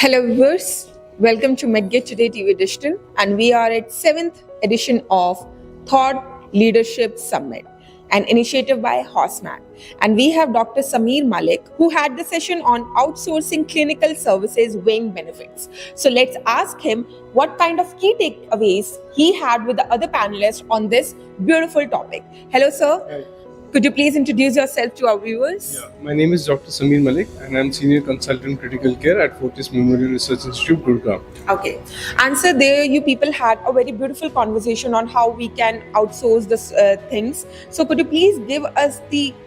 Hello viewers, welcome to MedGate Today TV Digital, and we are at 7th edition of Thought Leadership Summit, an initiative by HOSMAC. And we have Dr. Sameer Malik, who had the session on outsourcing clinical services weighing benefits. So let's ask him what kind of key takeaways he had with the other panelists on this beautiful topic. Hello sir. Hi. Could you please introduce yourself to our viewers? Yeah, my name is Dr. Sameer Malik and I'm Senior Consultant Critical Care at Fortis Memorial Research Institute, Gurgaon. Okay. And so there you people had a very beautiful conversation on how we can outsource this things. So could you please give us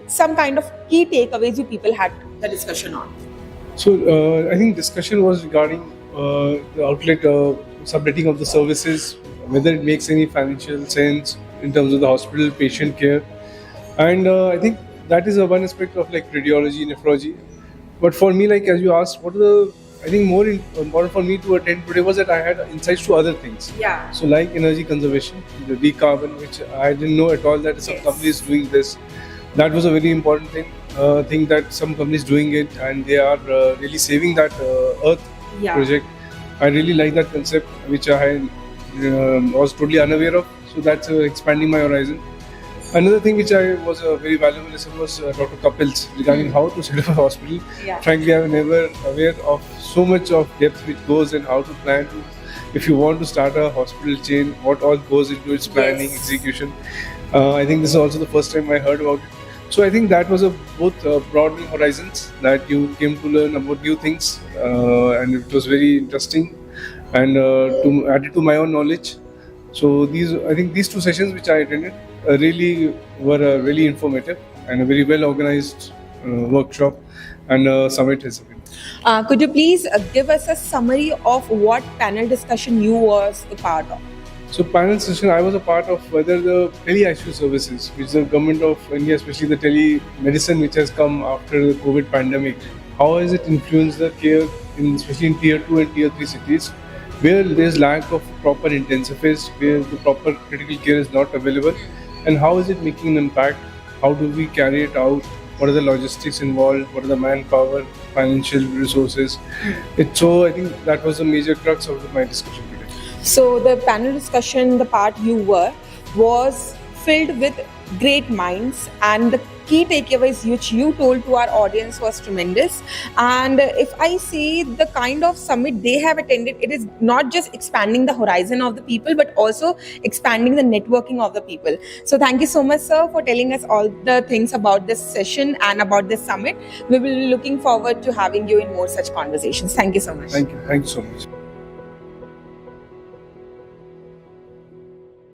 some kind of key takeaways you people had the discussion on? So I think discussion was regarding the outlet subletting of the services, whether it makes any financial sense in terms of the hospital patient care. And I think that is one aspect of like radiology, nephrology. But for me, like as you asked, I think more important for me to attend today was that I had insights to other things. Yeah. So like energy conservation, the decarbon, which I didn't know at all that some companies doing this. That was a very important thing that some companies doing it and they are really saving that earth project. I really like that concept, which I was totally unaware of. So that's expanding my horizon. Another thing which I was a very valuable lesson was Dr. Kapil's regarding how to set up a hospital. Yeah. Frankly, I was never aware of so much of depth which goes in how to plan to, if you want to start a hospital chain, what all goes into its planning, execution. I think this is also the first time I heard about it. So I think that was both broadening horizons that you came to learn about new things, and it was very interesting and to add it to my own knowledge. So I think these two sessions which I attended really were really informative and a very well organized workshop and summit has been. Could you please give us a summary of what panel discussion you was a part of? So panel session, I was a part of whether the tele-ICU services, which the government of India, especially the telemedicine which has come after the COVID pandemic, how has it influenced the care, especially in tier 2 and tier 3 cities, where there is lack of proper intensivists, where the proper critical care is not available, and how is it making an impact? How do we carry it out? What are the logistics involved? What are the manpower, financial resources? So I think that was the major crux of my discussion today. So the panel discussion, the part you were, was filled with great minds, and the key takeaways which you told to our audience was tremendous. And if I see the kind of summit they have attended, it is not just expanding the horizon of the people, but also expanding the networking of the people. So thank you so much, sir, for telling us all the things about this session and about this summit. We will be looking forward to having you in more such conversations. Thank you so much. Thank you so much.